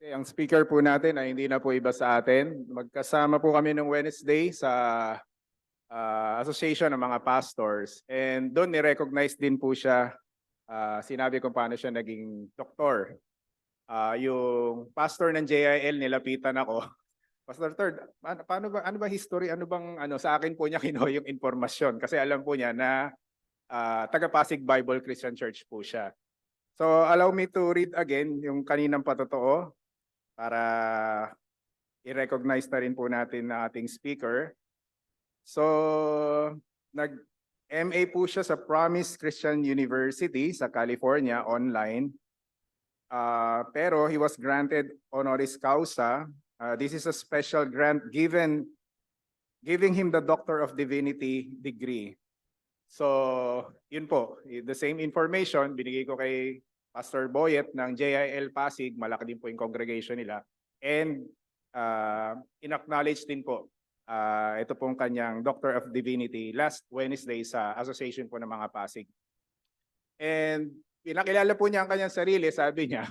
Okay, ang speaker po natin ay hindi na po iba sa atin. Magkasama po kami nung Wednesday sa Association ng mga Pastors. And doon ni-recognize din po siya. Sinabi ko paano siya naging doktor. Yung pastor ng JIL, nilapitan ako. Pastor Third, paano ba, ano ba history? Ano bang, sa akin po niya kinuha yung informasyon? Kasi alam po niya na taga-Pasig Bible Christian Church po siya. So allow me to read again yung kaninang patotoo para i-recognize na rin po natin na ating speaker. So, nag-MA po siya sa Promise Christian University sa California online. Pero he was granted honoris causa. This is a special grant giving him the Doctor of Divinity degree. So, yun po. The same information binigay ko kay Pastor Boyet ng JIL Pasig. Malaki din po yung congregation nila. And in-acknowledge din po ito pong kanyang Doctor of Divinity last Wednesday sa Association po ng mga Pasig. And pinakilala po niya ang kanyang sarili, sabi niya,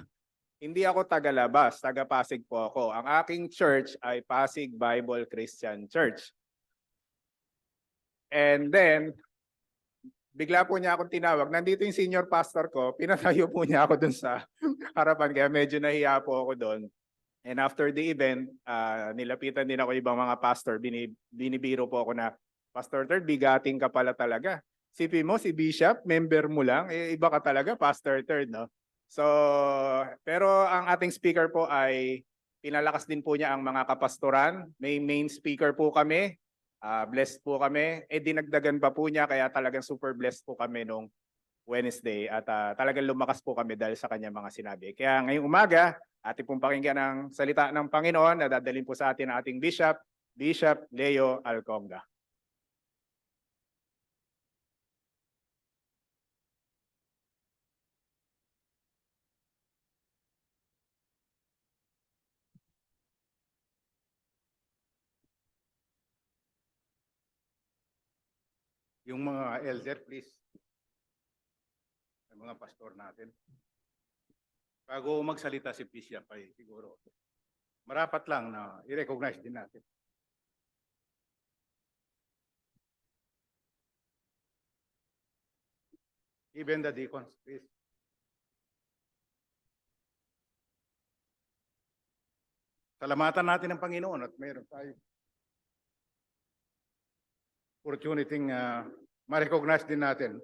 hindi ako taga-labas, taga-Pasig po ako. Ang aking church ay Pasig Bible Christian Church. And then, bigla po niya akong tinawag. Nandito yung senior pastor ko, pinatayo po niya ako dun sa harapan, kaya medyo nahiya po ako doon. And after the event, nilapitan din ako ibang mga pastor. Binibiro po ako na, Pastor Third, bigating ka pala talaga. Sipin mo, si Bishop, member mo lang, iba ka talaga, Pastor Third, no? So, pero ang ating speaker po ay pinalakas din po niya ang mga kapastoran. May main speaker po kami. Blessed po kami. Dinagdagan pa po niya, kaya talagang super blessed po kami nung Wednesday at talagang lumakas po kami dahil sa kanya mga sinabi. Kaya ngayong umaga, ating pong pakinggan ang salita ng Panginoon na dadalhin po sa atin ang ating Bishop Leo Alconga. Yung mga elder, please. Yung mga pastor natin. Bago magsalita si Bishop ay siguro marapat lang na i-recognize din natin. Even the deacons, please. Salamatan natin ang Panginoon at mayroon tayo opportunity ma-recognize din natin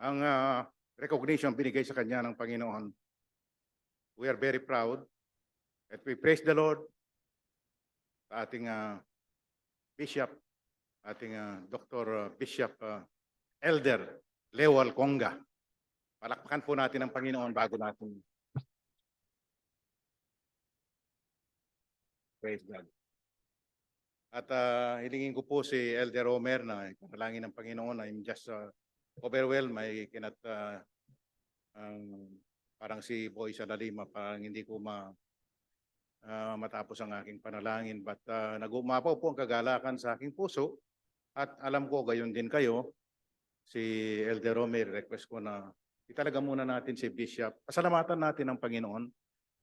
ang recognition binigay sa kanya ng Panginoon. We are very proud that we praise the Lord sa ating Bishop, ating Dr. Bishop Elder Leo Alconga. Palakpakan po natin ang Panginoon bago natin praise God. At hilingin ko po si Elder Romer na panalangin ng Panginoon. I'm just overwhelmed. May parang si Boy sa Lalima, parang hindi ko matapos ang aking panalangin. But nag-umapaw po ang kagalakan sa aking puso. At alam ko, gayon din kayo, si Elder Romer, request ko na italaga muna natin si Bishop. Pasalamatan natin ang Panginoon.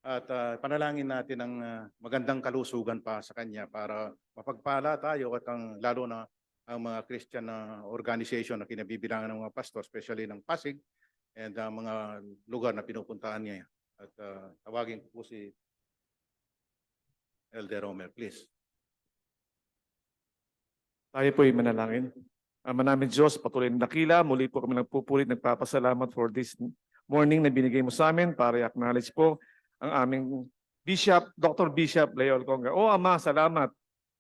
At panalangin natin ang magandang kalusugan pa sa kanya para mapagpala tayo at lalo na ang mga Christian organization na kinabibilangan ng mga pastor, especially ng Pasig and mga lugar na pinupuntahan niya. At tawagin ko po si Elder Romer, please. Tayo po'y manalangin. Ama namin Diyos, patuloy na dakila. Muli po kami nagpupulit, nagpapasalamat for this morning na binigay mo sa amin para i-acknowledge po ang aming Bishop, Dr. Bishop Leo Alconga. O Ama, salamat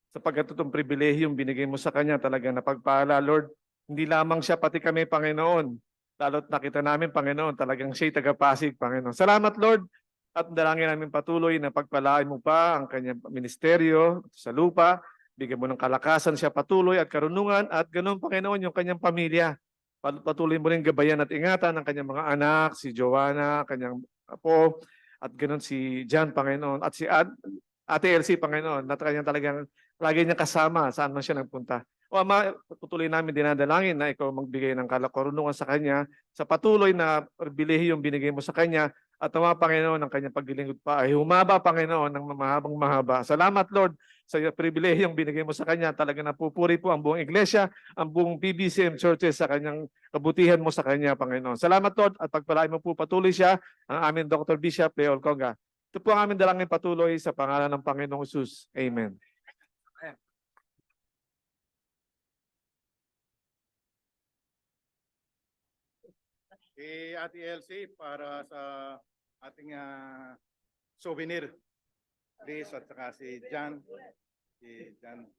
sapagkat itong pribilehiyong binigay mo sa kanya talagang napagpala, Lord. Hindi lamang siya, pati kami, Panginoon. Lalo't nakita namin, Panginoon, talagang siya'y taga-Pasig, Panginoon. Salamat, Lord. At dalangin namin patuloy na pagpalain mo pa ang kanyang ministeryo sa lupa. Bigyan mo ng kalakasan siya patuloy at karunungan at ganoon, Panginoon, yung kanyang pamilya. Patuloy mo rin gabayan at ingatan ang kanyang mga anak, si Joanna, kanyang apo, at ganoon si John, Panginoon, at si Ate Elsie, Panginoon, na kanyang talagang lagi niya kasama saan man siya nagpunta. O Ama, patuloy namin dinadalangin na ikaw magbigay ng karunungan sa kanya sa patuloy na pribilehiyong binigay mo sa kanya at nawa, Panginoon, ang kanyang paglilingkod pa ay humaba, Panginoon, ng mahabang mahaba. Salamat, Lord, sa pribilehiyong binigay mo sa kanya. Talaga napupuri po ang buong iglesia, ang buong PBCM churches sa kanyang kabutihan mo sa kanya, Panginoon. Salamat, Lord, at pagpalain mo po patuloy siya, ang aming Dr. Bishop Leo Conga. Ito po ang aming dalangin patuloy sa pangalan ng Panginoong Jesus. Amen. Si Ate Elsie para sa ating souvenir. Please, at saka si John. Si John.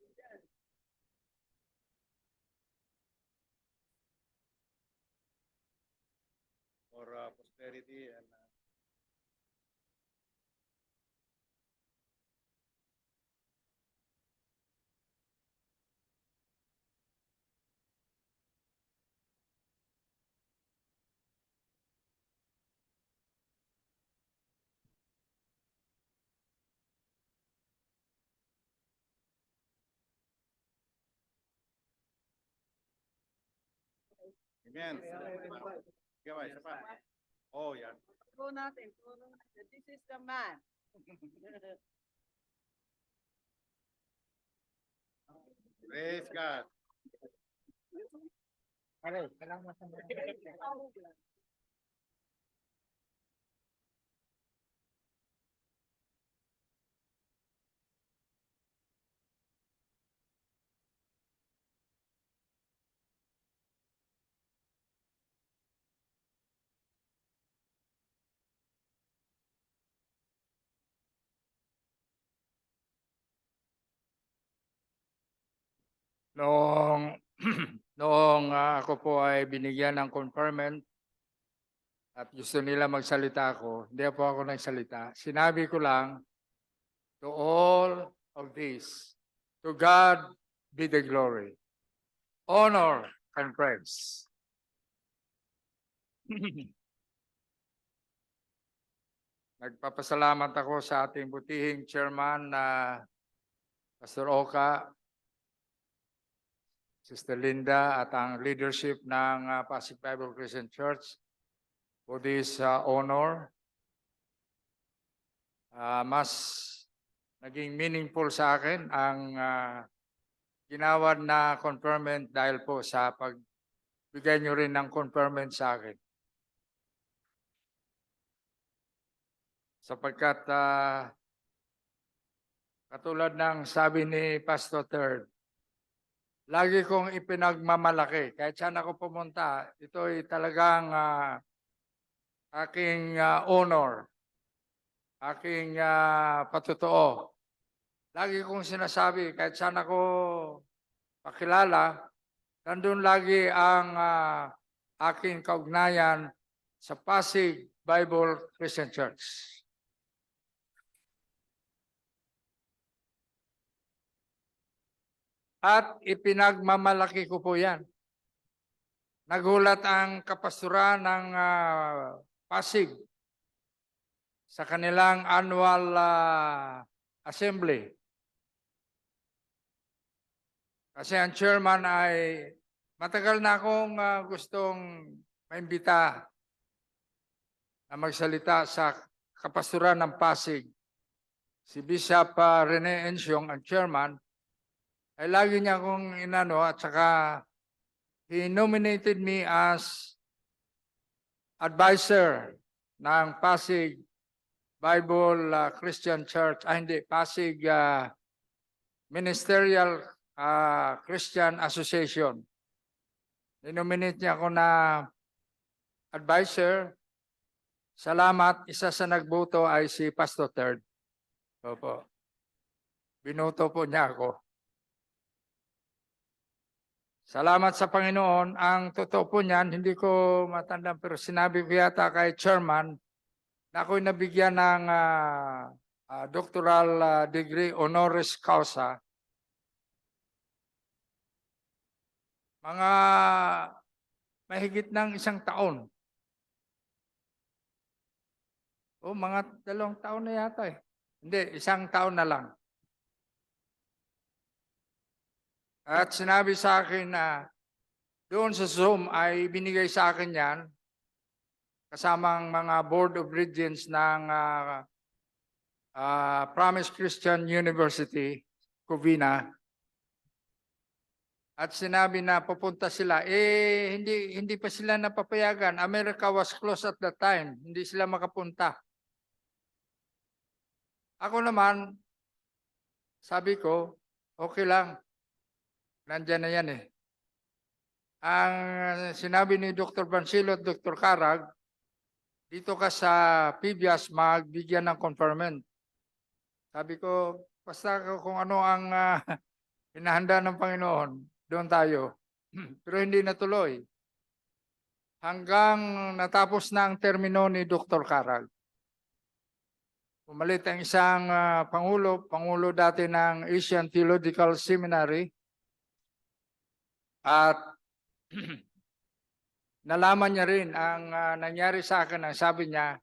For posterity and Amen. Gawai, isa pa. Oh, yan. Puro natin. This is the man. Praise God. Noong noong ako po ay binigyan ng conferment at gusto nila magsalita ako, hindi po ako nagsalita. Sinabi ko lang, to all of this, to God be the glory, honor, and praise. Nagpapasalamat ako sa ating butihing chairman na Pastor Oka, Sister Linda at ang leadership ng Pasig Bible Christian Church for this honor. Mas naging meaningful sa akin ang ginawad na conferment dahil po sa pagbigay nyo rin ng conferment sa akin. Sapagkat katulad ng sabi ni Pastor Third, lagi kong ipinagmamalaki. Kahit saan ako pumunta, ito ay talagang aking honor, aking patotoo. Lagi kong sinasabi, kahit saan ako pakilala, nandun lagi ang aking kaugnayan sa Pasig Bible Christian Church. At ipinagmamalaki ko po yan. Nagulat ang kapastoran ng Pasig sa kanilang annual assembly. Kasi ang chairman ay matagal na akong gustong maimbita na magsalita sa kapastoran ng Pasig. Si Bishop Rene Ensyong, ang chairman, ay lagi niya akong inano at saka he nominated me as advisor ng Pasig Bible Christian Church, Pasig Ministerial Christian Association. Dinominate niya ako na advisor. Salamat, isa sa nagboto ay si Pastor Third. Opo. Binoto po niya ako. Salamat sa Panginoon. Ang totoo po niyan, hindi ko matandaan pero sinabi ko yata kay chairman na ako'y nabigyan ng doctoral degree honoris causa. Mga mahigit ng 1 taon. O mga 2 taon na yata eh. Hindi, 1 taon na lang. At sinabi sa akin na doon sa Zoom ay binigay sa akin yan kasamang mga Board of Regents ng Promise Christian University, Covina. At sinabi na pupunta sila, hindi pa sila napapayagan. America was closed at that time. Hindi sila makapunta. Ako naman, sabi ko, okay lang. Nandyan na yan eh. Ang sinabi ni Dr. Bansilo at Dr. Carag, dito ka sa PBIAS magbigyan ng conferment. Sabi ko, basta kung ano ang hinahanda ng Panginoon, doon tayo. Pero hindi natuloy. Hanggang natapos na ang termino ni Dr. Carag. Pumalit ang isang Pangulo dati ng Asian Theological Seminary. At nalaman niya rin ang nangyari sa akin. Ang sabi niya,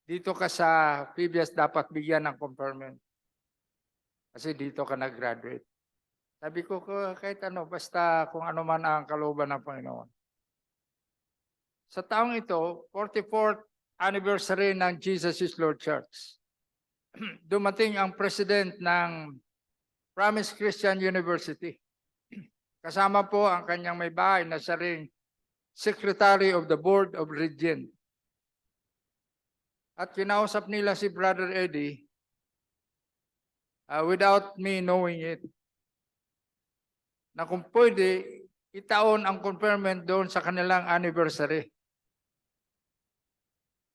dito ka sa PBS dapat bigyan ng conferment. Kasi dito ka nag-graduate. Sabi ko, kahit ano, basta kung ano man ang kalooban ng Panginoon. Sa taong ito, 44th anniversary ng Jesus is Lord Church. Dumating ang president ng Promise Christian University. Kasama po ang kanyang may bahay na siya ring Secretary of the Board of Regents. At kinausap nila si Brother Eddie without me knowing it. Na kung pwede, itaon ang conferment doon sa kanilang anniversary.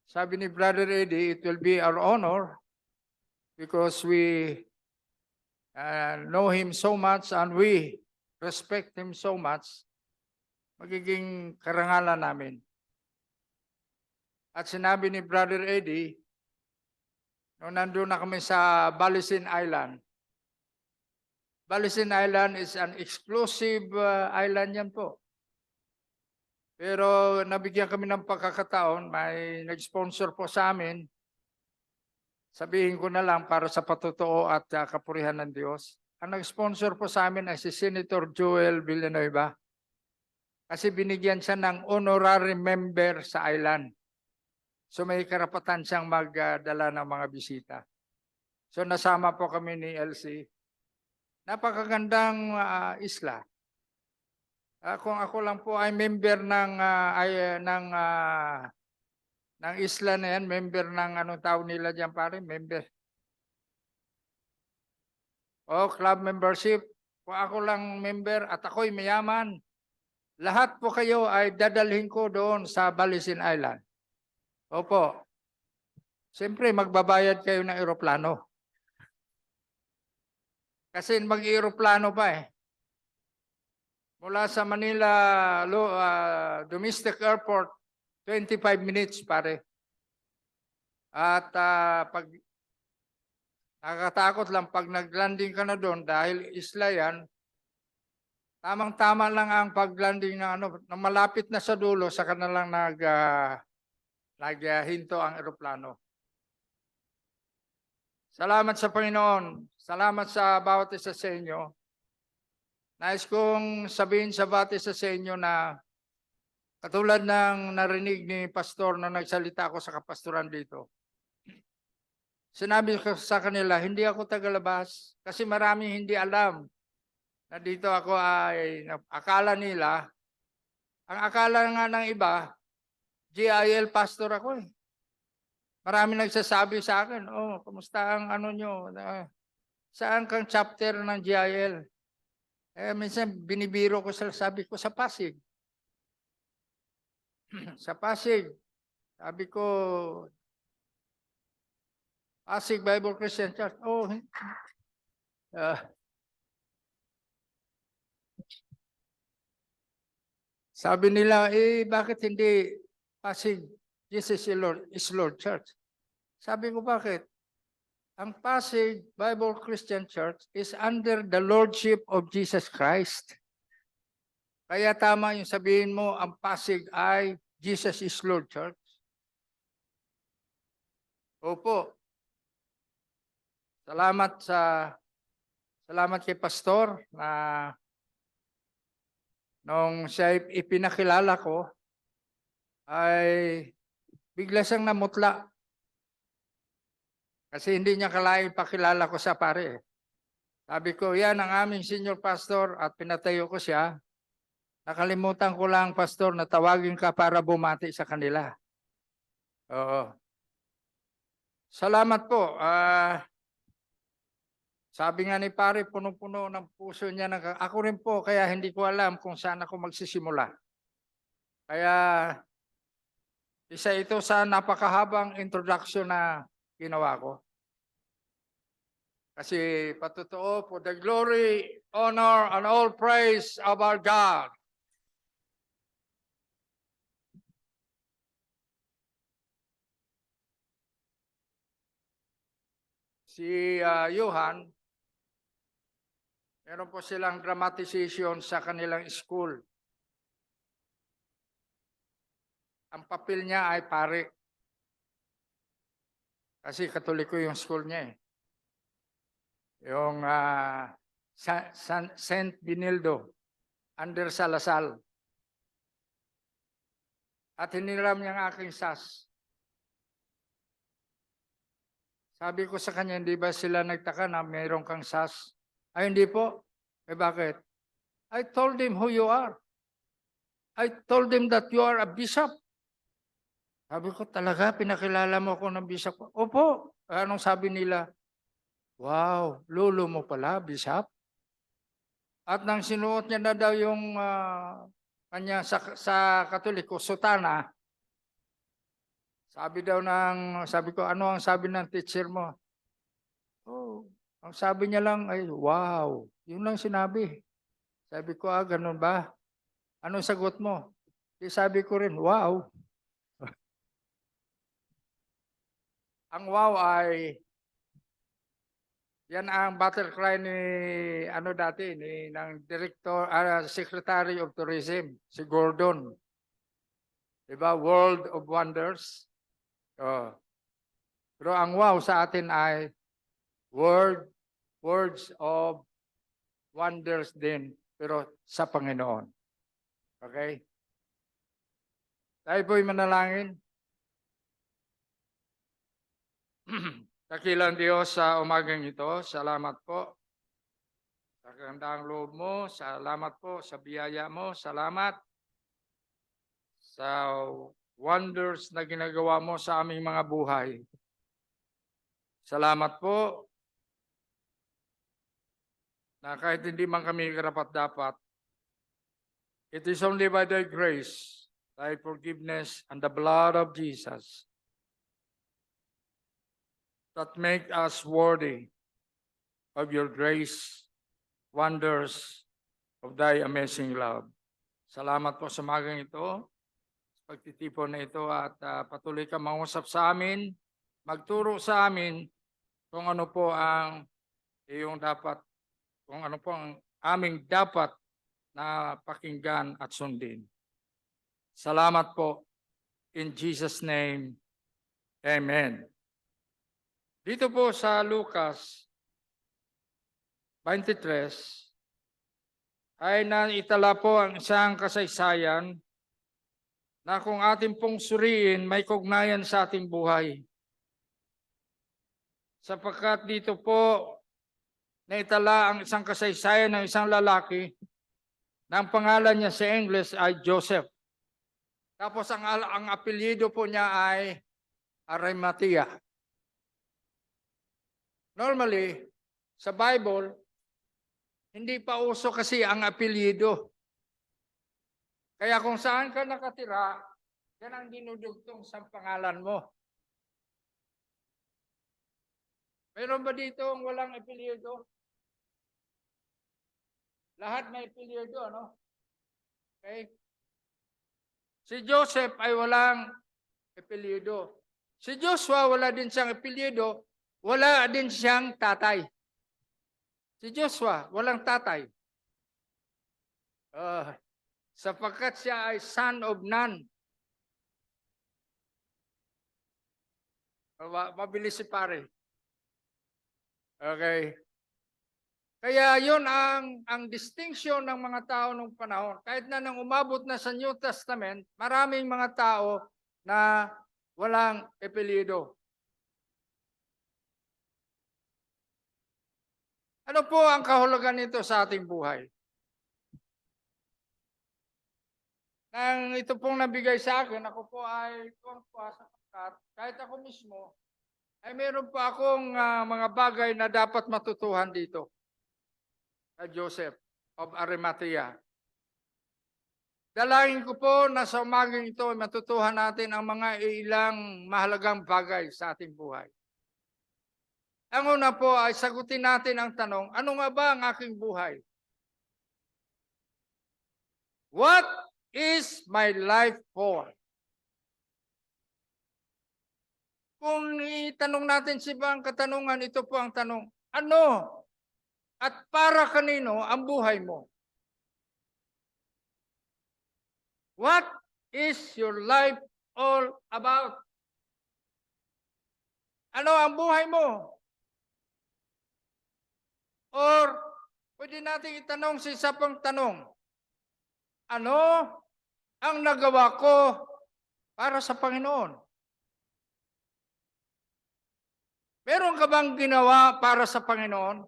Sabi ni Brother Eddie, it will be our honor because we know him so much and we respect him so much. Magiging karangalan namin. At sinabi ni Brother Eddie, nung nandun na kami sa Balisin Island. Balisin Island is an exclusive island yan po. Pero nabigyan kami ng pagkakataon, may nag-sponsor po sa amin. Sabihin ko na lang para sa patotoo at kapurihan ng Diyos. Ang nag-sponsor po sa amin ay si Senator Joel Villanueva. Kasi binigyan siya ng honorary member sa island. So may karapatan siyang magdala ng mga bisita. So nasama po kami ni LC. Napakagandang isla. Kung ako lang po ay member ng isla na yan, member ng anong tawag nila diyan pare, member. Club membership. Kung ako lang member at ako'y mayaman, lahat po kayo ay dadalhin ko doon sa Balisin Island. Opo. Siyempre, magbabayad kayo ng eroplano. Kasi mag-eroplano pa eh. Mula sa Manila Domestic Airport, 25 minutes pare. At pag nakakatakot lang pag nag-landing ka na doon dahil isla yan, tamang-tama lang ang pag-landing na malapit na sa dulo sa kanilang naghinto ang eroplano. Salamat sa Panginoon. Salamat sa bawat isa sa inyo. Nais kong sabihin sa bawat isa sa inyo na katulad ng narinig ni Pastor na nagsalita ako sa kapastoran dito. Sinabi ko sa kanila, hindi ako tagalabas kasi maraming hindi alam na dito ako ay akala nila. Ang akala nga ng iba, GIL pastor ako eh. Marami nagsasabi sa akin, kamusta ang nyo? Saan kang chapter ng GIL? Minsan binibiro ko sabi ko sa Pasig. Sa Pasig. Sabi ko, Pasig Bible Christian Church. Sabi nila, bakit hindi Pasig Jesus is Lord Church? Sabi ko, bakit? Ang Pasig Bible Christian Church is under the Lordship of Jesus Christ. Kaya tama yung sabihin mo, ang Pasig ay Jesus is Lord Church. Opo. Salamat kay Pastor na nung siya ipinakilala ko, ay bigla siyang namutla. Kasi hindi niya kalaing pakilala ko sa pare. Sabi ko, yan ang aming senior pastor at pinatayo ko siya. Nakalimutan ko lang, pastor, na tawagin ka para bumati sa kanila. Oo. Salamat po. Sabi nga ni pare, punong-puno ng puso niya. Ako rin po, kaya hindi ko alam kung saan ako magsisimula. Kaya isa ito sa napakahabang introduction na ginawa ko. Kasi patotoo, for the glory, honor, and all praise of our God. Si Johan, meron po silang dramatization sa kanilang school. Ang papel niya ay pare. Kasi Katoliko yung school niya eh. Yung Saint Benildo, under Salasal. At hiniram niya ang aking SAS. Sabi ko sa kanya, hindi ba sila nagtaka na mayroon kang SAS? Ay, hindi po. Eh bakit? I told him who you are. I told him that you are a bishop. Sabi ko, talaga, pinakilala mo ako ng bishop? Opo. Anong sabi nila? Wow, lolo mo pala, bishop? At nang sinuot niya na daw yung kanya sa Katoliko, sutana, sabi ko, ano ang sabi ng teacher mo? Oh, ang sabi niya lang ay, wow, yun lang sinabi. Sabi ko, ganun ba? Anong sagot mo? Sabi ko rin, wow. Ang wow ay, yan ang battle cry ni ng director, Secretary of Tourism, si Gordon. Diba? World of Wonders. Pero ang wow sa atin ay words of wonders din, pero sa Panginoon. Okay? Tayo po'y manalangin. Dakilang Diyos sa umagang ito, salamat po sa kagandaang loob mo, salamat po sa biyaya mo, salamat sa wonders na ginagawa mo sa aming mga buhay. Salamat po na kahit hindi man kami karapat-dapat, it is only by thy grace, thy forgiveness, and the blood of Jesus that make us worthy of your grace, wonders of thy amazing love. Salamat po sa magang ito, pagtitipon na ito at patuloy ka mangusap sa amin, magturo sa amin kung ano po ang iyong dapat, kung ano po ang aming dapat na pakinggan at sundin. Salamat po. In Jesus' name, Amen. Dito po sa Lucas 23, ay naitala po ang isang kasaysayan na kung ating pong suriin, may kugnayan sa ating buhay. Sapagkat dito po, naitala ang isang kasaysayan ng isang lalaki na ang pangalan niya sa English ay Joseph. Tapos ang apelyido po niya ay Arimathea. Normally, sa Bible, hindi pa uso kasi ang apelyido. Kaya kung saan ka nakatira, yan ang dinudugtong sa pangalan mo. Meron ba dito ang walang apelyido? Lahat may apelyido, ano? Okay? Si Joseph ay walang apelyido. Si Joshua wala din siyang apelyido, wala din siyang tatay. Si Joshua, walang tatay. Sapagkat siya ay son of none. Mabilis si pare. Okay. Kaya yun ang distinction ng mga tao nung panahon. Kahit na nang umabot na sa New Testament, maraming mga tao na walang apelyido. Ano po ang kahulugan nito sa ating buhay? Nang ito pong nabigay sa akin, ako po ay tuwang-tuwa sapagkat kahit ako mismo, ay meron pa akong mga bagay na dapat matutuhan dito. Kay Joseph of Arimathea. Dalangin ko po na sa umagang ito ay matutuhan natin ang mga ilang mahalagang bagay sa ating buhay. Ang una po ay sagutin natin ang tanong, ano nga ba ang aking buhay? What is my life for? Kung itanong natin si ibang katanungan, ito po ang tanong, ano at para kanino ang buhay mo? What is your life all about? Ano ang buhay mo? Or pwede natin itanong sa isa pang tanong, ano ang nagawa ko para sa Panginoon? Meron ka bang ginawa para sa Panginoon?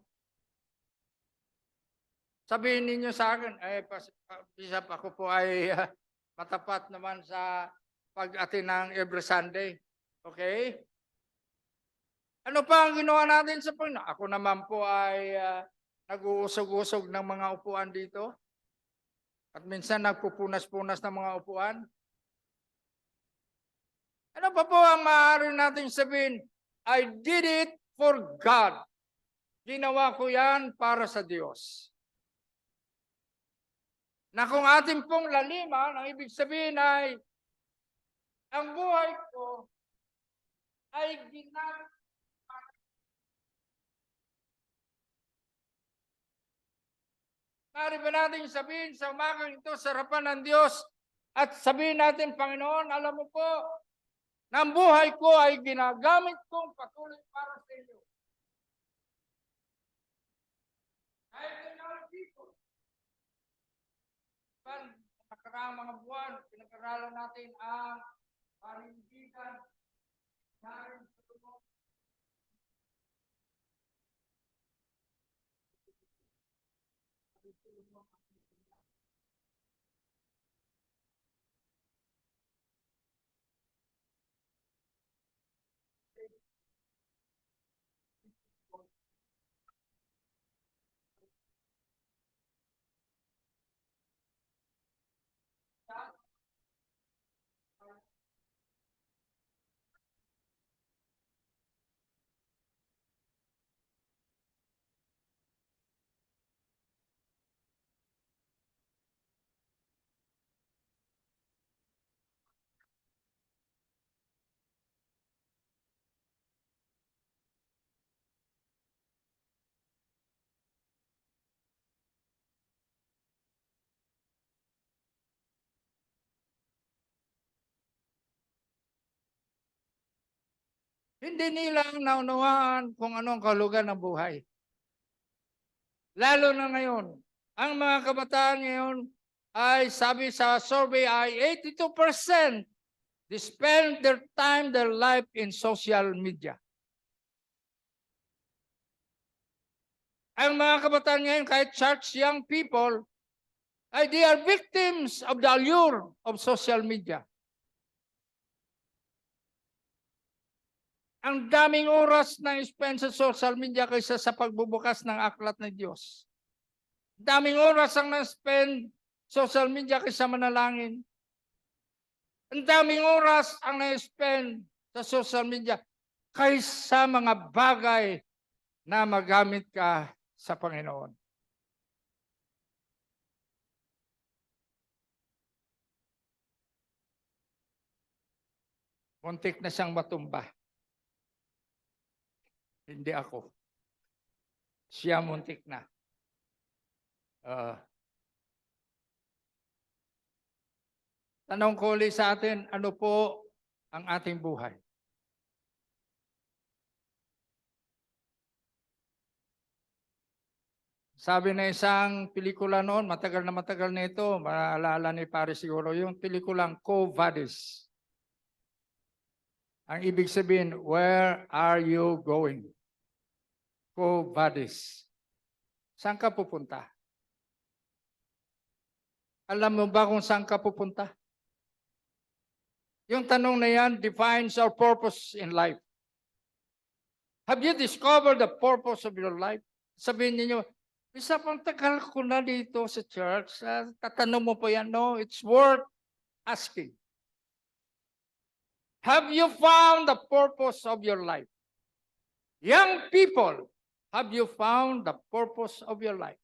Sabihin ninyo sa akin, Bishop, ako po ay matapat naman sa pag-attend ng every Sunday. Okay? Ano pa ang ginawa natin sa Panginoon? Ako naman po ay nag-uusog-usog ng mga upuan dito. At minsan nagpupunas-punas ng mga upuan. Ano pa po ang maaari natin sabihin? I did it for God. Ginawa ko yan para sa Diyos. Na kung ating pong laliman, ang ibig sabihin ay, ang buhay ko ay ginamit. Maaari ba natin sabihin sa umagang ito sa harapan ng Diyos at sabihin natin, Panginoon, alam mo po, na ang buhay ko ay ginagamit kong patuloy para sa iyo. Kahit na dito, nakaraang mga buwan, pinag-aralan natin ang panindigan natin sa tulong. Hindi nila naunawaan kung anong kahulugan ng buhay. Lalo na ngayon, ang mga kabataan ngayon ay sabi sa survey ay 82% they spend their time, their life in social media. Ang mga kabataan ngayon, kahit church young people, ay they are victims of the allure of social media. Ang daming oras na spend sa social media kaysa sa pagbubukas ng aklat ng Diyos. Daming oras ang na-spend social media kaysa manalangin. Ang daming oras ang na-spend sa social media kaysa mga bagay na magamit ka sa Panginoon. Muntik na siyang matumba. Hindi ako. Siya muntik na. Tanong ko ulit sa atin, ano po ang ating buhay? Sabi na isang pelikula noon, matagal na ito, maalala ni Pare siguro, yung pelikulang Quo Vadis. Ang ibig sabihin, where are you going? Quo Vadis. Saan ka pupunta? Alam mo ba kung saan ka pupunta? Yung tanong na yan defines our purpose in life. Have you discovered the purpose of your life? Sabihin niyo, isa pang tagal ko na dito sa church. Tatanong mo pa yan, no? It's worth asking. Have you found the purpose of your life? Young people, have you found the purpose of your life?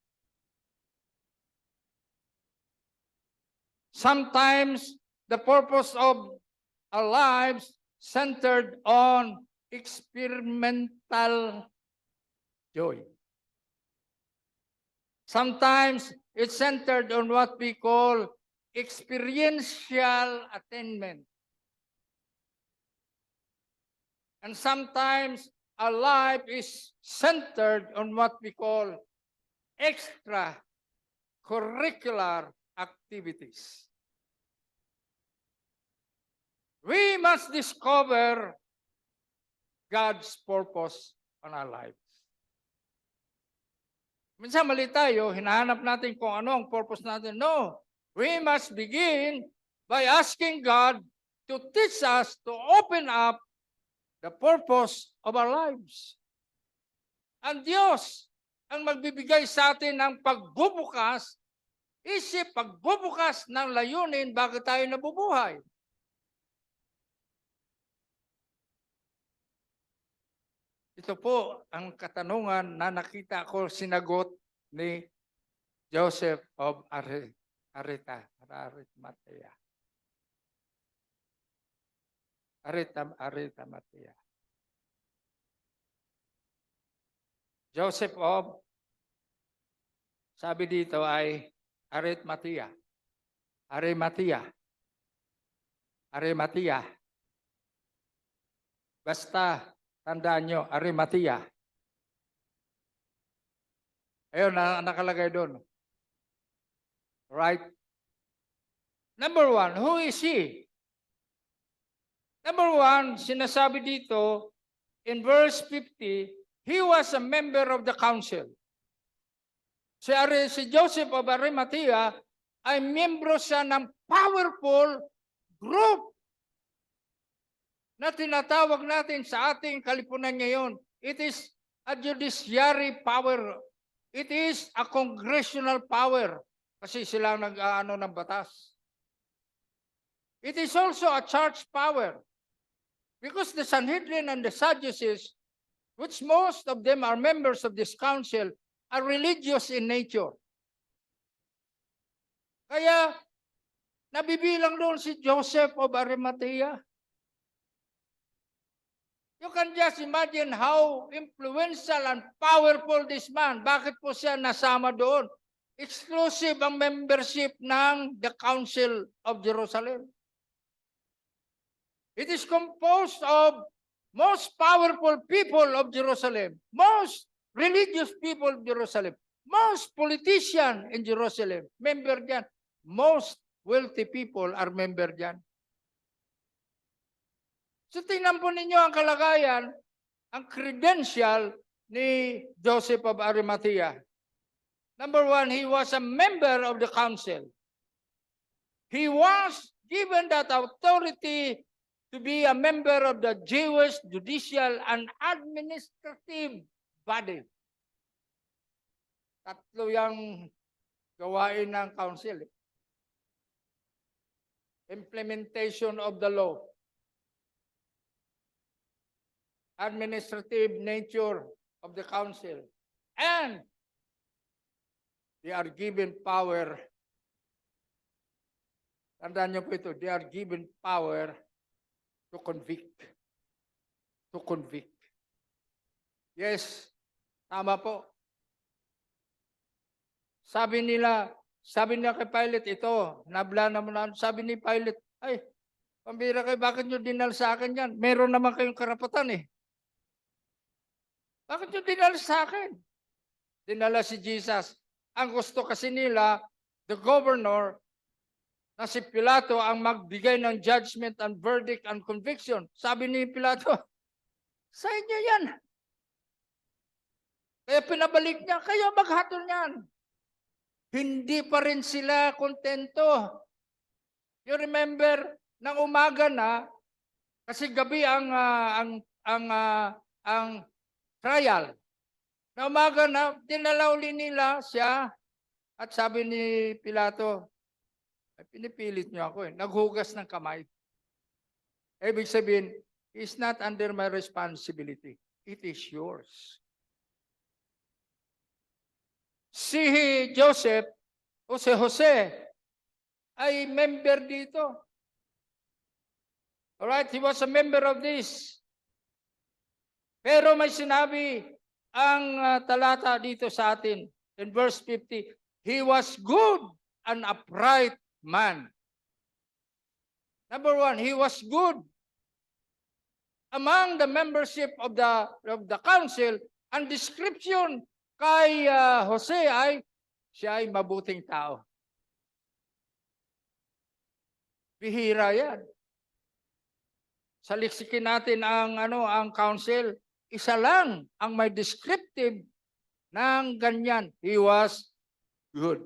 Sometimes the purpose of our lives centered on experimental joy. Sometimes it's centered on what we call experiential attainment. And sometimes our life is centered on what we call extracurricular activities. We must discover God's purpose on our lives. Minsan mali tayo, hinahanap natin kung ano ang purpose natin. No, we must begin by asking God to teach us to open up the purpose of our lives. Ang Diyos ang magbibigay sa atin ng pagbubukas, pagbubukas ng layunin bakit tayo nabubuhay. Ito po ang katanungan na nakita ko sinagot ni Joseph of Arimathea. Arimathea. Joseph of, sabi dito ay Arimathea. Arimathea. Basta tandaan nyo, Arimathea. Ayun, nakalagay doon. Right? Number one, who is he? Number one, sinasabi dito, in verse 50, he was a member of the council. Si Joseph of Arimathea ay miyembro siya ng powerful group na tinatawag natin sa ating kalipunan ngayon. It is a judiciary power. It is a congressional power. Kasi sila ang nag-aano ng batas. It is also a church power. Because the Sanhedrin and the Sadducees, which most of them are members of this council, are religious in nature. Kaya, nabibilang doon si Joseph of Arimathea. You can just imagine how influential and powerful this man. Bakit po siya nasama doon? Exclusive ang membership ng the Council of Jerusalem. It is composed of most powerful people of Jerusalem, most religious people of Jerusalem, most politician in Jerusalem, member dyan. Most wealthy people are member dyan. So tingnan po ninyo ang kalagayan, ang credential ni Joseph of Arimathea. Number one, he was a member of the council. He was given that authority to be a member of the Jewish judicial and administrative body. Tatlo yung gawain ng council. Implementation of the law. Administrative nature of the council. And they are given power. Tandaan niyo po ito, they are given power to convict. To convict. Yes, tama po. Sabi nila kay Pilate, ito, nabla naman na, sabi ni Pilate, ay, pambira kayo, bakit nyo dinal sa akin yan? Meron naman kayong karapatan eh. Bakit nyo dinal sa akin? dinala si Jesus. Ang gusto kasi nila, the governor, na si Pilato ang magbigay ng judgment and verdict and conviction. Sabi ni Pilato, sa inyo yan. Kaya pinabalik niya, kayo maghatol niyan. Hindi pa rin sila kontento. You remember, nang umaga na, kasi gabi ang trial. Na umaga na, dinala uli nila siya at sabi ni Pilato, ay, pinipilit niyo ako eh. Naghugas ng kamay. Ibig sabihin, it's not under my responsibility. It is yours. Si Joseph o si Jose ay member dito. Alright, he was a member of this. Pero may sinabi ang talata dito sa atin in verse 50, he was good and upright man. Number one, he was good. Among the membership of the council, ang description kay Jose ay siya ay mabuting tao. Bihira yan. Sa leksikin natin ang council, isa lang ang may descriptive ng ganyan. He was good.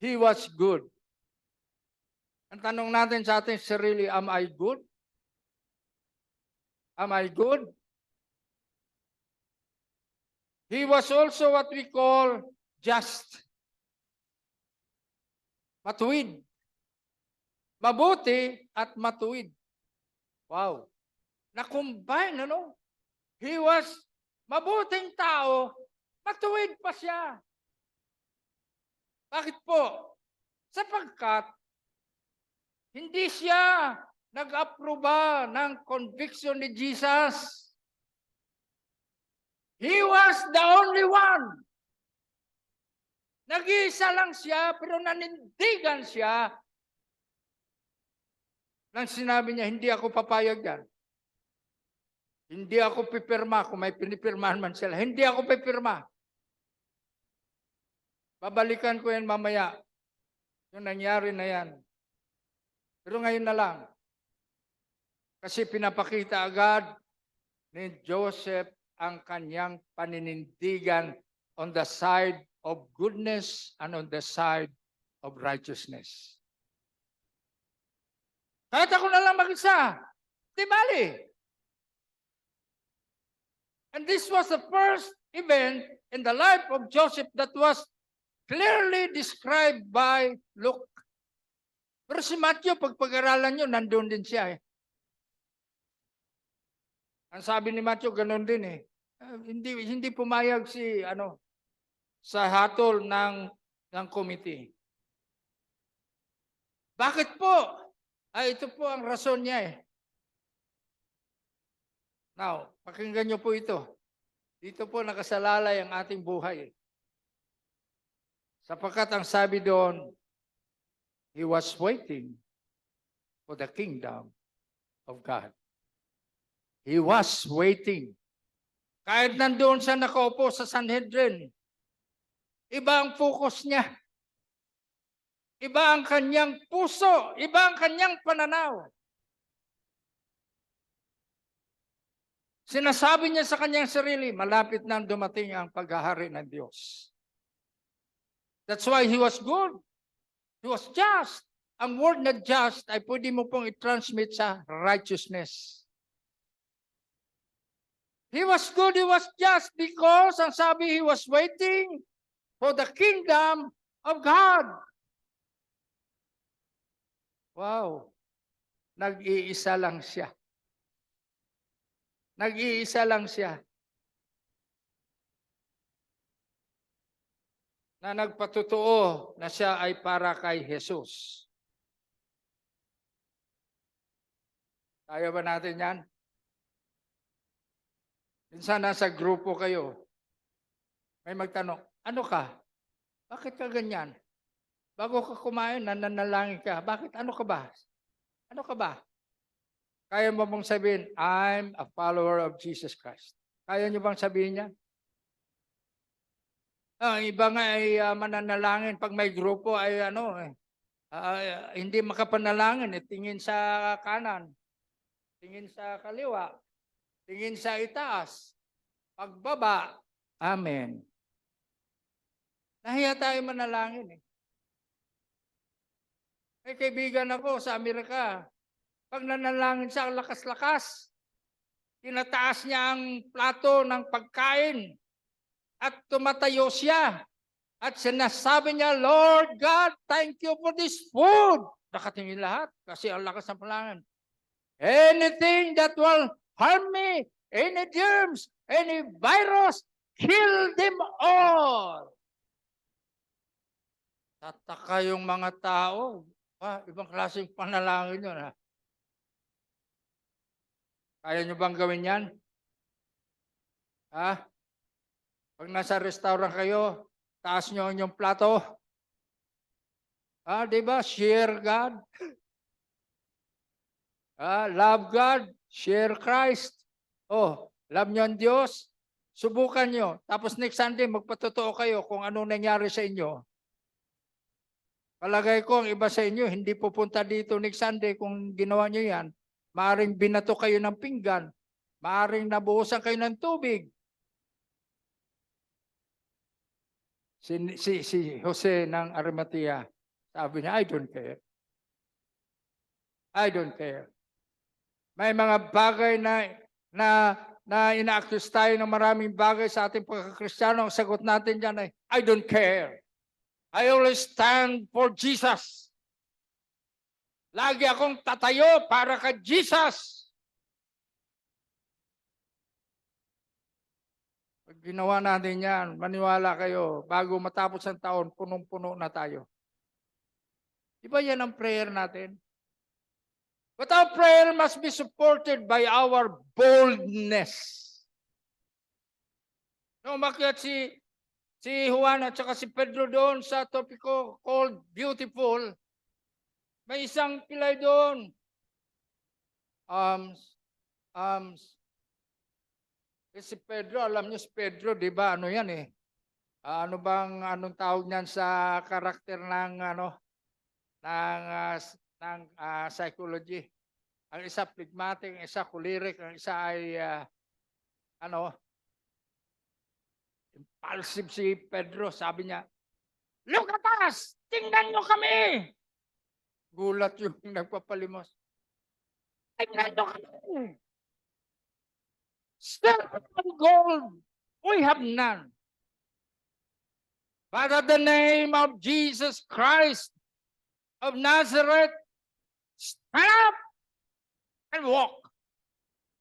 He was good. Ang tanong natin sa ating sarili, am I good? Am I good? He was also what we call just. Matuwid. Mabuti at matuwid. Wow. Na-combine, ano? He was mabuting tao, matuwid pa siya. Bakit po? Sapagkat hindi siya nag-aproba ng conviction ni Jesus. He was the only one. Nag-iisa lang siya, pero nanindigan siya. Nang sinabi niya, hindi ako papayag yan. Hindi ako pipirma kung may pinipirmahan man sila. Hindi ako pipirma. Babalikan ko yan mamaya. Yung nangyari na yan. Pero ngayon na lang. Kasi pinapakita agad ni Joseph ang kanyang paninindigan on the side of goodness and on the side of righteousness. Kahit ako na lang mag-isa. Di bali. And this was the first event in the life of Joseph that was clearly described by Luke. Pero si Matthew, pag pag-aralan nyo, nandun din siya eh. Ang sabi ni Matthew, ganun din eh. Hindi pumayag sa hatol ng committee. Bakit po? Ito po ang rason niya eh. Now, pakinggan nyo po ito. Dito po nakasalalay ang ating buhay eh. Sapagkat ang sabi doon, he was waiting for the kingdom of God. He was waiting. Kahit nandoon siya nakaupo sa Sanhedrin, iba ang focus niya. Iba ang kanyang puso. Iba ang kanyang pananaw. Sinasabi niya sa kanyang sarili, malapit nang dumating ang paghahari ng Diyos. That's why he was good. He was just. Ang word na just ay pwede mo pong i-transmit sa righteousness. He was good, he was just because ang sabi, he was waiting for the kingdom of God. Wow. Nag-iisa lang siya. Nag-iisa lang siya. Na nagpatotoo na siya ay para kay Jesus. Kaya ba natin yan? Minsan nasa grupo kayo, may magtanong, ano ka? Bakit ka ganyan? Bago ka kumain, nananalangin ka. Bakit? Ano ka ba? Ano ka ba? Kaya mo bang sabihin, I'm a follower of Jesus Christ? Kaya niyo bang sabihin yan? Ang iba nga ay mananalangin pag may grupo ay hindi makapanalangin, tingin sa kanan, tingin sa kaliwa, tingin sa itaas, pagbaba, amen. Nahiya tayo manalangin eh. May kaibigan ako sa Amerika, pag nanalangin siya, ang lakas-lakas. Tinataas niya ang plato ng pagkain at tumatayo siya. At sinasabi niya, Lord God, thank you for this food. Nakatingin lahat kasi ang lakas ng panalangin. Anything that will harm me, any germs, any virus, kill them all. Tataka yung mga tao. Ibang klaseng panalangin yun. Ha? Kaya nyo bang gawin yan? Ha? Pag nasa restaurant kayo, taas nyo yung plato. Di ba? Share God. Love God. Share Christ. Love nyo ang Diyos. Subukan nyo. Tapos next Sunday, magpatotoo kayo kung anong nangyari sa inyo. Palagay ko, ang iba sa inyo, hindi pupunta dito next Sunday kung ginawa nyo yan. Maaring binato kayo ng pinggan. Maaring nabuhusan kayo ng tubig. Si Jose ng Arimatea, sabi niya, I don't care. I don't care. May mga bagay na ina-accuse tayo ng maraming bagay sa ating pagkakristyano. Ang sagot natin dyan ay, I don't care. I always stand for Jesus. Lagi akong tatayo para kay Jesus. Pag ginawa natin yan, maniwala kayo, bago matapos ang taon, punong-puno na tayo. Diba yan ang prayer natin? But our prayer must be supported by our boldness. No, umakyat si Juan at saka si Pedro doon sa topiko called beautiful. May isang pilay doon. Si Pedro, alam niyo si Pedro, di ba? Ano yan eh? Anong tawag niyan sa karakter ng psychology? Ang isa phlegmatic, ang isa choleric, ang isa ay impulsive si Pedro. Sabi niya, look at us! Tingnan nyo kami! Gulat yung nagpapalimos. Tingnan nyo kami! Silver and gold, we have none. But at the name of Jesus Christ of Nazareth, stand up and walk.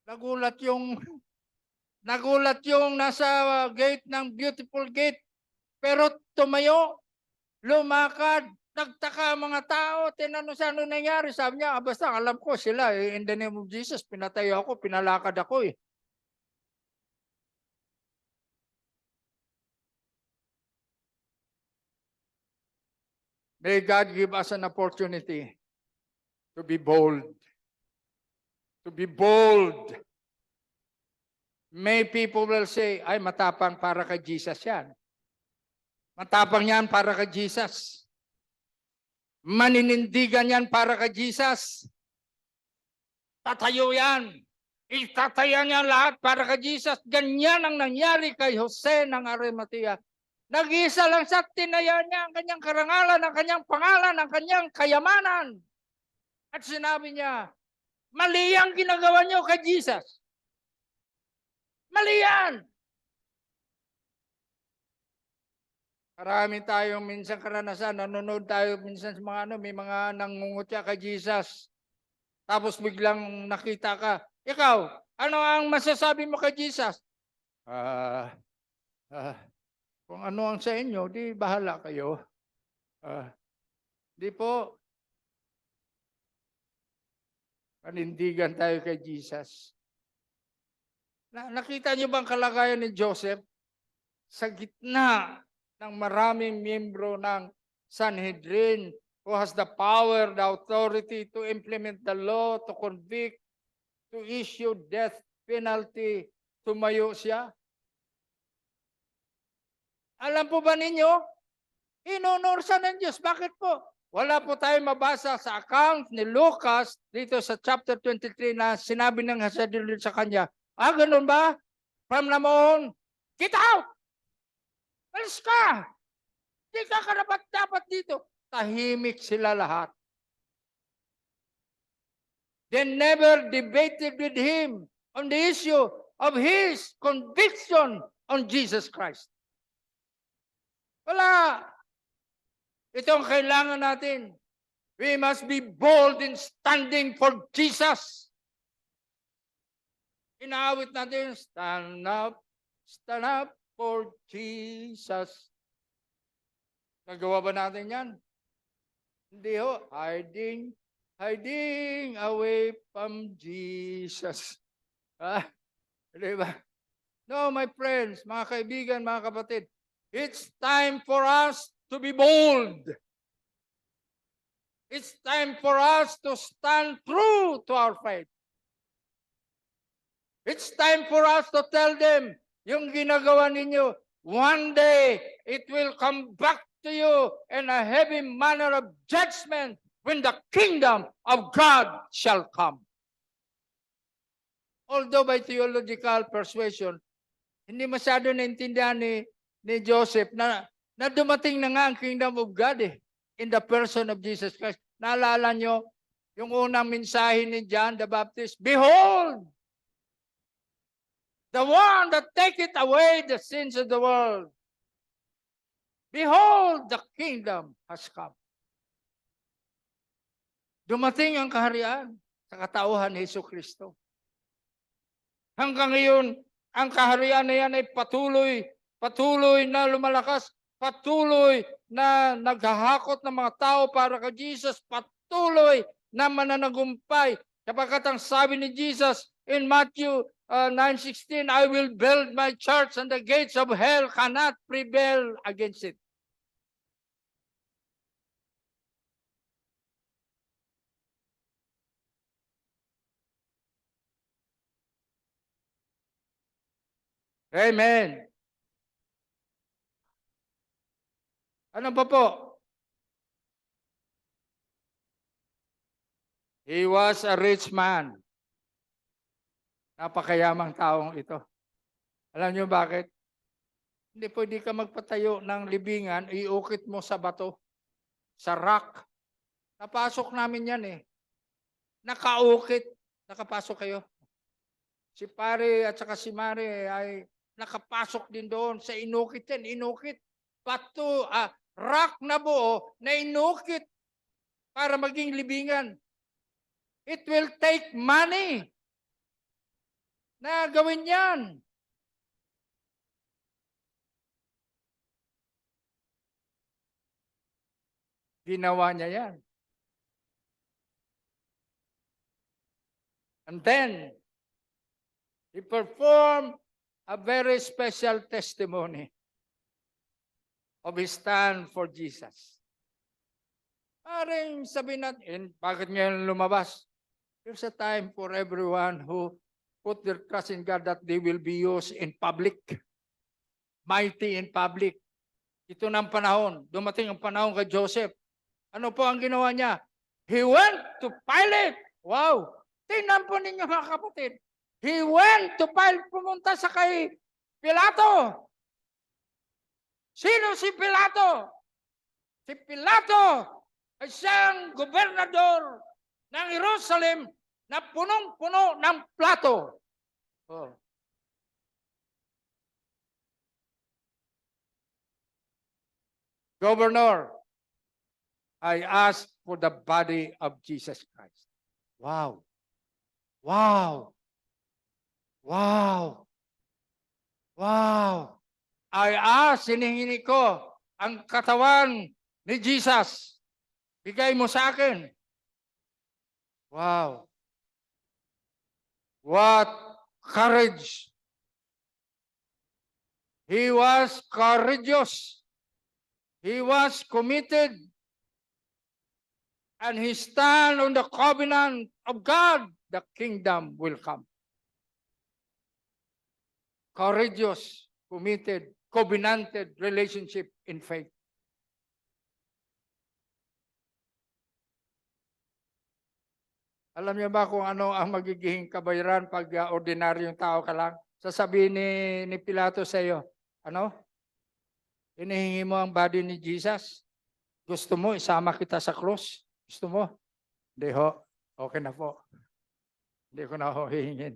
Nagulat yung nasa gate ng beautiful gate. Pero tumayo, lumakad, nagtaka ang mga tao, tinanong sa ano nangyari. Sabi niya, basta alam ko sila, in the name of Jesus, pinatayo ako, pinalakad ako eh. May God give us an opportunity to be bold. To be bold. May people will say, ay matapang para kay Jesus yan. Matapang yan para kay Jesus. Maninindigan yan para kay Jesus. Tatayo yan. Itatayan niya lahat para kay Jesus. Ganyan ang nangyari kay Jose ng Arimatea. Nag-isa lang siya, tinaya niya ang kanyang karangalan, ang kanyang pangalan, ang kanyang kayamanan. At sinabi niya, mali ang ginagawa niyo kay Jesus. Mali yan! Marami tayong minsan karanasan, nanonood tayo minsan sa mga may mga nangungutya kay Jesus. Tapos biglang nakita ka, ikaw, ano ang masasabi mo kay Jesus? Kung ano ang sa inyo, di bahala kayo. Di po. Panindigan tayo kay Jesus. Nakita niyo bang kalagayan ni Joseph? Sa gitna ng maraming miyembro ng Sanhedrin who has the power, the authority to implement the law, to convict, to issue death penalty, tumayo siya. Alam po ba ninyo? Inunor siya ng Diyos. Bakit po? Wala po tayong mabasa sa account ni Lucas dito sa chapter 23 na sinabi ng Hasadilid sa kanya, ganun ba? From now on, get out! Alis ka! Hindi ka karapat-dapat dito. Tahimik sila lahat. They never debated with him on the issue of his conviction on Jesus Christ. Wala. Ito ang kailangan natin. We must be bold in standing for Jesus. Inaawit natin, stand up for Jesus. Nagawa ba natin yan? Hindi ho, hiding away from Jesus. Di ba? No, my friends, mga kaibigan, mga kapatid, it's time for us to be bold. It's time for us to stand true to our faith. It's time for us to tell them, yung ginagawa ninyo, one day, it will come back to you in a heavy manner of judgment when the kingdom of God shall come. Although by theological persuasion, hindi masyado naintindihan ni Joseph na dumating na nga ang kingdom of God in the person of Jesus Christ. Naalala nyo, yung unang mensahe ni John the Baptist, behold, the one that taketh away the sins of the world. Behold, the kingdom has come. Dumating ang kaharian sa katauhan ni Jesucristo. Hanggang ngayon, ang kaharian na yan ay patuloy na lumalakas, patuloy na naghahakot ng mga tao para kay Jesus, patuloy na mananagumpay. Kapagkat ang sabi ni Jesus in Matthew 9:16, I will build my church and the gates of hell cannot prevail against it. Amen. Ano pa po? He was a rich man. Napakayamang taong ito. Alam niyo bakit? Hindi pwede ka magpatayo ng libingan, iukit mo sa bato, sa rock. Napasok namin yan Nakaukit. Nakapasok kayo. Si pare at saka si mare ay nakapasok din doon sa inukit yan. Inukit. Bato, rock na buo na inukit para maging libingan. It will take money na gawin yan. Ginawa niya yan. And then, he performed a very special testimony of his stand for Jesus. Parang sabihin natin, bakit ngayon lumabas? There's a time for everyone who put their trust in God that they will be used in public. Mighty in public. Ito na ang panahon. Dumating ang panahon kay Joseph. Ano po ang ginawa niya? He went to Pilate. Wow! Tingnan po ninyo mga kapatid. He went to Pilate. Pumunta sa kay Pilato. Sino si Pilato? Si Pilato ay siyang gobernador ng Jerusalem na punong-puno ng plato. Oh. Governor, I ask for the body of Jesus Christ. Wow. Wow. Wow. Wow. I ask, hinihingi ko ang katawan ni Jesus. Bigay mo sa akin. Wow. What courage. He was courageous. He was committed. And he stand on the covenant of God, the kingdom will come. Courageous, committed, covenanted relationship in faith. Alam niyo ba kung ano ang magiging kabayaran pag ordinaryong tao ka lang? Sasabihin ni Pilato sa iyo, ano? Hinihingi mo ang body ni Jesus? Gusto mo isama kita sa krus? Gusto mo? Hindi ho. Okay na po. Hindi ko na ho hihingin.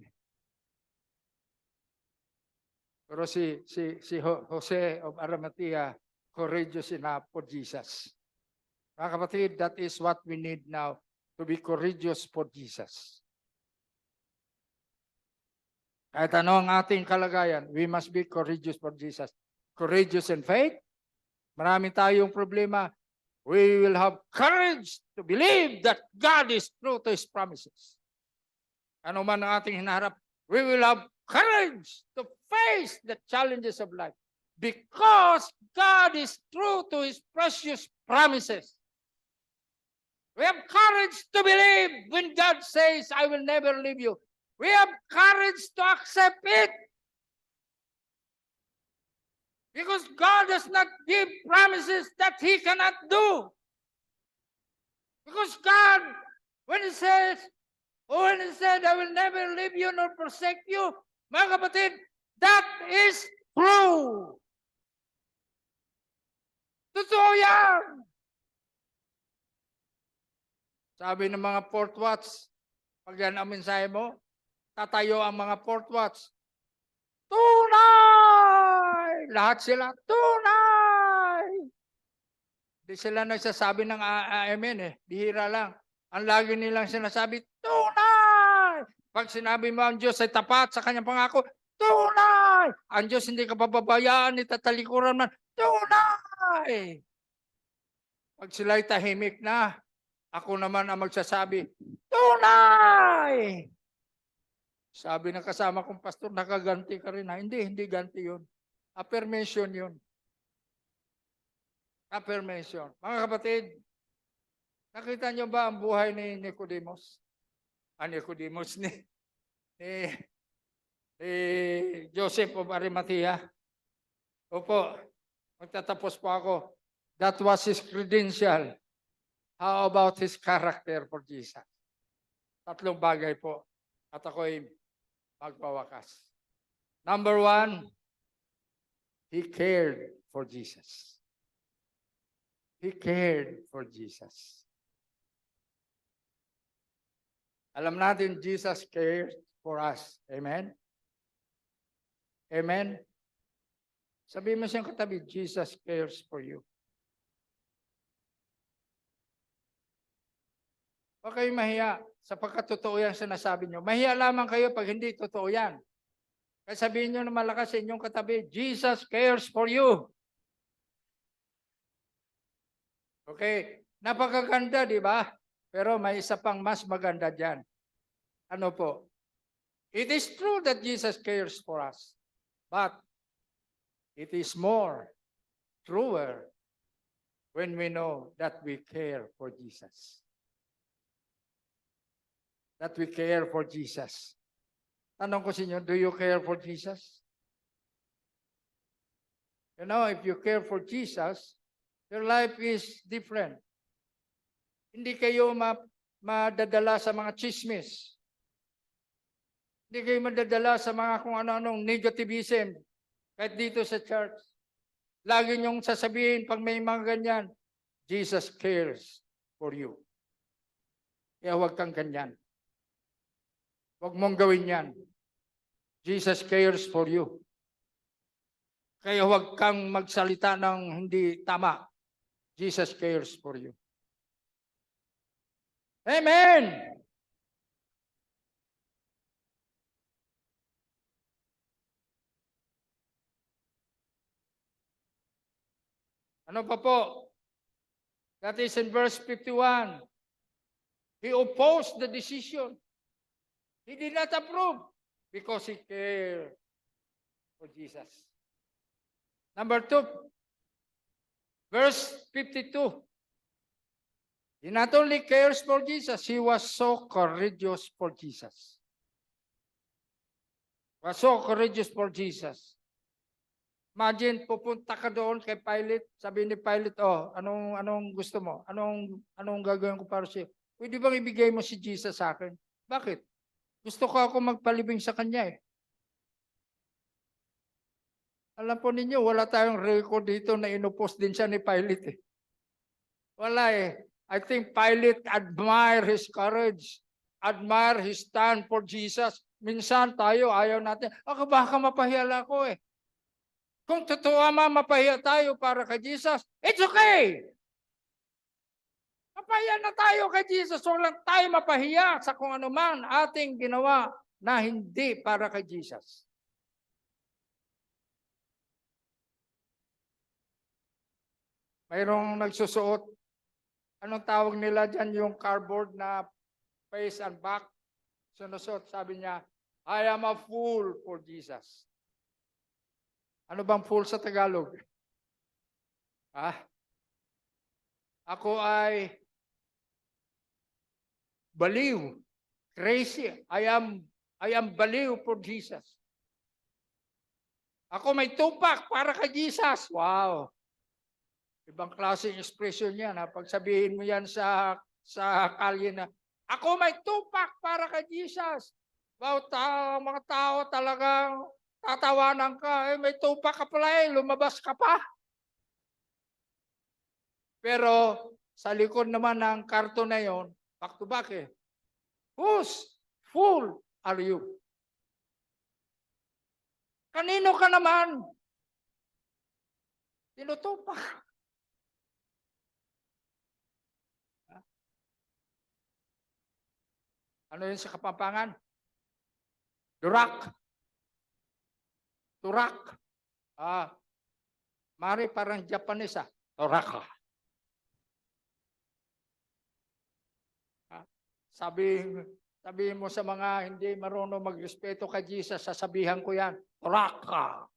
Pero si Jose of Arimathea, courageous enough for Jesus. Mga kapatid, that is what we need now, to be courageous for Jesus. Kahit ano ang ating kalagayan, we must be courageous for Jesus. Courageous in faith. Marami tayong problema. We will have courage to believe that God is true to His promises. Ano man ang ating hinaharap, we will have courage to face the challenges of life because God is true to His precious promises. We have courage to believe when God says, I will never leave you. We have courage to accept it. Because God does not give promises that He cannot do. Because God, when He said, I will never leave you nor forsake you, mga kapatid, that is true. Totoo yan. Sabi ng mga port watch, pag yan ang mensahe mo, tatayo ang mga port watch. Tunay! Lahat sila, tunay! Di sila nagsasabi ng amen eh. Bihira lang. Ang lagi nilang sinasabi, tunay! Pag sinabi mo ang Diyos ay tapat sa kanyang pangako, tunay! Ang Diyos hindi ka pababayaan, itatalikuran man, tunay! Pag sila'y tahimik na, ako naman ang magsasabi, tunay! Sabi ng kasama kong pastor, nakaganti ka rin. Hindi ganti yun. Affirmation yun. Affirmation. Mga kapatid, nakita niyo ba ang buhay ni Nicodemus? Nicodemus ni Joseph of Arimathea? Opo, magtatapos po ako. That was his credential. How about his character for Jesus? 3 bagay po. At ako'y magpawakas. Number 1, he cared for Jesus. He cared for Jesus. Alam natin, Jesus cares for us. Amen? Amen? Sabihin mo siyang katabi, Jesus cares for you. Huwag kayong mahiya sapagkat totoo yan sinasabi nyo. Mahiya lamang kayo pag hindi totoo yan. Kaya sabihin nyo na malakas sa inyong katabi, Jesus cares for you. Okay, napakaganda, di ba? Pero may isa pang mas maganda dyan. Ano po? It is true that Jesus cares for us. But it is more truer when we know that we care for Jesus. That we care for Jesus. Tanong ko sa inyo, do you care for Jesus? You know, if you care for Jesus, your life is different. Hindi kayo madadala sa mga chismis. Hindi kayo madadala sa mga kung ano-anong negativism. Kahit dito sa church. Lagi niyong sasabihin pag may mga ganyan, Jesus cares for you. Kaya huwag kang ganyan. Huwag mong gawin yan. Jesus cares for you. Kaya huwag kang magsalita ng hindi tama. Jesus cares for you. Amen! Ano pa po? That is in verse 51. He opposed the decision. He did not approve because he cared for Jesus. Number 2, verse 52. He not only cares for Jesus, he was so courageous for Jesus. Was so courageous for Jesus. Imagine, pupunta ka doon kay Pilate, sabi ni Pilate, oh, anong gusto mo? Anong gagawin ko para sa'yo? Pwede bang ibigay mo si Jesus sa akin? Bakit? Gusto ko ako magpalibing sa kanya eh. Alam po ninyo, wala tayong record dito na inupos din siya ni Pilate eh. Wala eh. I think Pilate admire his courage, admire his stand for Jesus. Minsan tayo, ayaw natin, baka mapahiyala ko eh. Kung totoo mapahiya tayo para kay Jesus, it's okay. Mapahiya na tayo kay Jesus. Huwag lang tayo mapahiya sa kung ano man ating ginawa na hindi para kay Jesus. Mayroong nagsusuot. Anong tawag nila dyan yung cardboard na face and back? Sinusuot, sabi niya, I am a fool for Jesus. Ano bang fool sa Tagalog? Ako ay baliw, crazy. I am baliw for Jesus. Ako may tupak para kay Jesus. Wow. Ibang klaseng expression yan. Pag sabihin mo yan sa kalye na, ako may tupak para kay Jesus. Wow, mga tao talagang tatawanan ka. May tupak ka pala lumabas ka pa. Pero sa likod naman ng karton na yon, back to back eh. Whose fool are you? Kanino ka naman? Tinutupak. Ano yun sa Kapampangan? Durak. Turak. Mari parang Japanese Turaka. Sabi mo sa mga hindi marunong magrespeto kay Jesus, sasabihan ko yan, Turaka.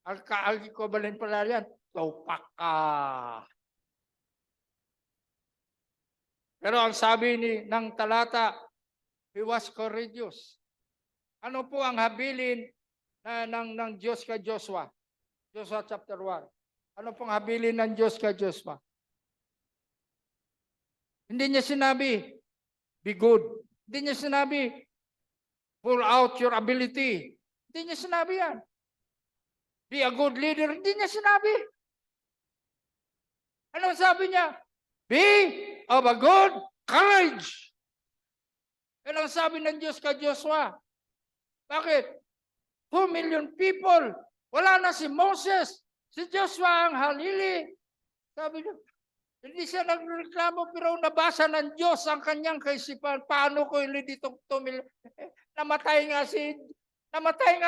Ang equivalent pala yan, Tupaka. Pero ang sabi ng talata, he was courageous. Ano po ang habilin ng Diyos kay Joshua? Joshua chapter 1. Ano pong habilin ng Diyos kay Joshua? Hindi niya sinabi, be good. Hindi niya sinabi, pull out your ability. Hindi niya sinabi yan. Be a good leader. Hindi niya sinabi. Ano sabi niya? Be of a good courage. Yan ang sabi ng Diyos kay Joshua. Bakit? 2 million people. Wala na si Moses. Si Joshua ang halili. Sabi niya, hindi siya nagreklamo pero nabasa ng Diyos ang kanyang kaisipan. Paano ko ilid itong 2 million? Namatay nga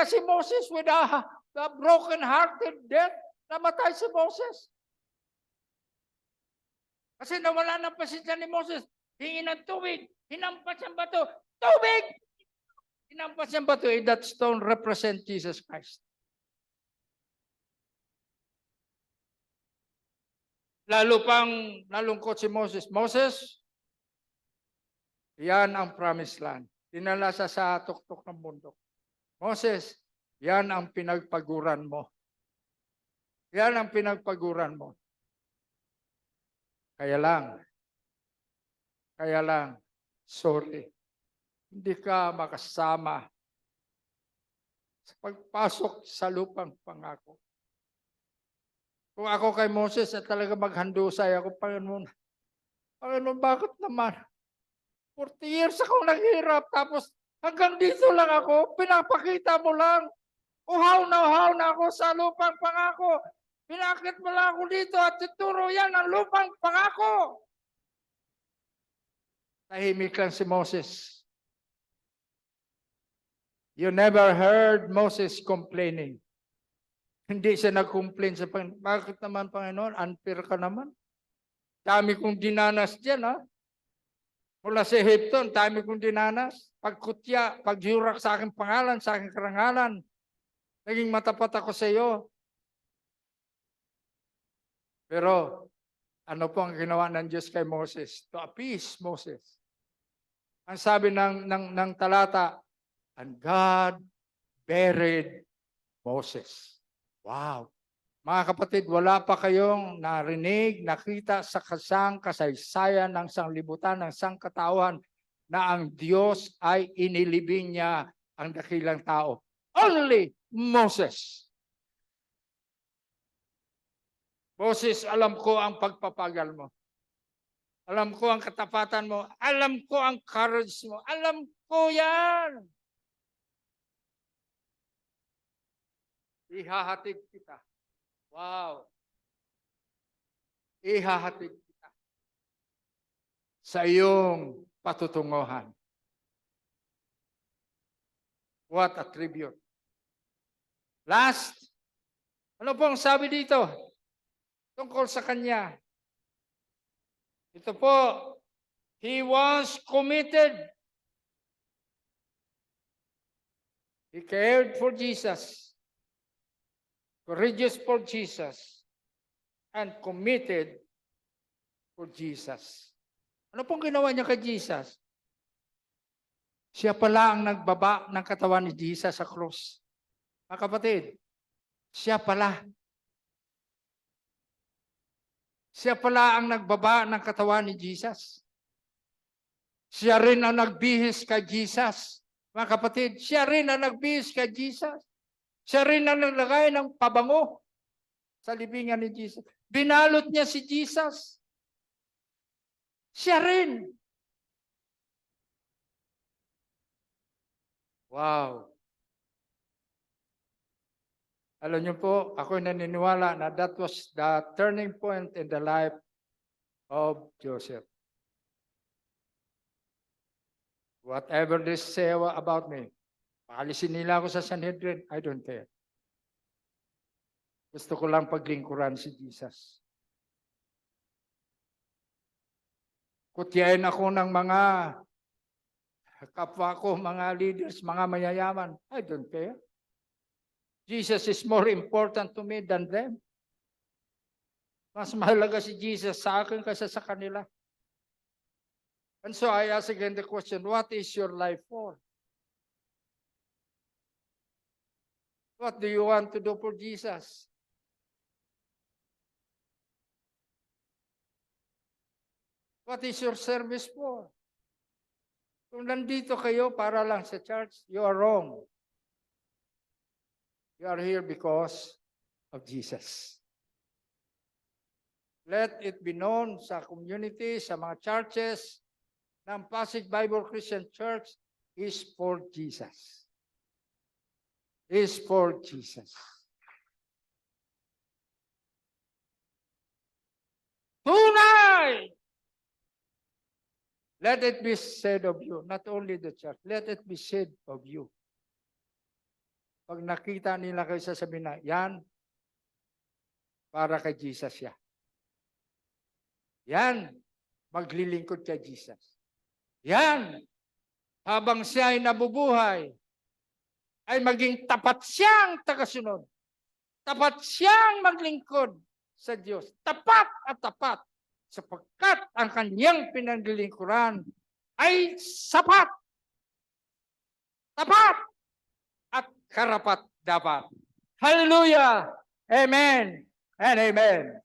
si Moses with a broken-hearted death. Namatay si Moses. Kasi nawala ng pasensya ni Moses. Hingi ng tubig. Hinampas ang bato. Tubig! Hinampas ang bato. That stone represent Jesus Christ. Lalo pang nalungkot si Moses. Moses, yan ang promised land. Dinala sa tuktok ng bundok. Moses, yan ang pinagpaguran mo. Yan ang pinagpaguran mo. Kaya lang, sorry, hindi ka makasama sa pagpasok sa lupang pangako. Kung ako kay Moses at talaga maghandusay ako, Panginoon, bakit naman? 40 years akong naghirap, tapos hanggang dito lang ako, pinapakita mo lang. Uhaw na ako sa lupang pangako. Pinakit mo lang ako dito at tuturo yan ang lupang pangako. Tahimik lang si Moses. You never heard Moses complaining. Hindi siya nag-complain sa Panginoon. Bakit naman, Panginoon? Unfair ka naman. Dami kong dinanas dyan, Mula sa Egypto, dami kong dinanas. Pagkutya, pagjurak sa aking pangalan, sa aking karangalan. Naging matapat ako sa iyo. Pero, ano po ang ginawa ng Diyos kay Moses? To appease Moses. Ang sabi ng talata, And God buried Moses. Wow. Mga kapatid, wala pa kayong narinig, nakita sa kasaysayan ng sanglibutan, ng sangkatauhan na ang Diyos ay inilibing niya ang dakilang tao. Only Moses. Moses, alam ko ang pagpapagal mo. Alam ko ang katapatan mo. Alam ko ang courage mo. Alam ko yan. Ihahatid kita. Wow. Ihahatid kita sa iyong patutunguhan. What a tribute. Last, ano pong sabi dito? Tungkol sa kanya. Ito po, he was committed. He cared for Jesus. Courageous for Jesus. And committed for Jesus. Ano pong ginawa niya kay Jesus? Siya pala ang nagbaba ng katawan ni Jesus sa krus. Mga kapatid, siya pala. Siya pala ang nagbaba ng katawan ni Jesus. Siya rin ang nagbihis kay Jesus. Mga kapatid, siya rin ang nagbihis kay Jesus. Siya rin ang naglagay ng pabango sa libingan ni Jesus. Binalot niya si Jesus. Siya rin. Wow. Alam niyo po, ako naniniwala na that was the turning point in the life of Joseph. Whatever they say about me, paalisin nila ako sa Sanhedrin, I don't care. Gusto ko lang paglingkuran si Jesus. Kutyain ako ng mga kapwa ko, mga leaders, mga mayayaman, I don't care. Jesus is more important to me than them. Mas mahalaga si Jesus sa akin kaysa sa kanila. And so I ask again the question, what is your life for? What do you want to do for Jesus? What is your service for? Kung nandito kayo para lang sa church, you are wrong. You are here because of Jesus. Let it be known sa community, sa mga churches, ng Pasig Bible Christian Church is for Jesus. Is for Jesus. Tunay! Let it be said of you, not only the church, let it be said of you. Pag nakita nila kayo, sasabihin na, yan, para kay Jesus siya. Yan, maglilingkod kay Jesus. Yan, habang siya ay nabubuhay, ay maging tapat siyang tagasunod. Tapat siyang maglingkod sa Diyos. Tapat at tapat. Sapagkat ang kanyang pinaglilingkuran ay sapat. Tapat at karapat dapat. Hallelujah! Amen and amen.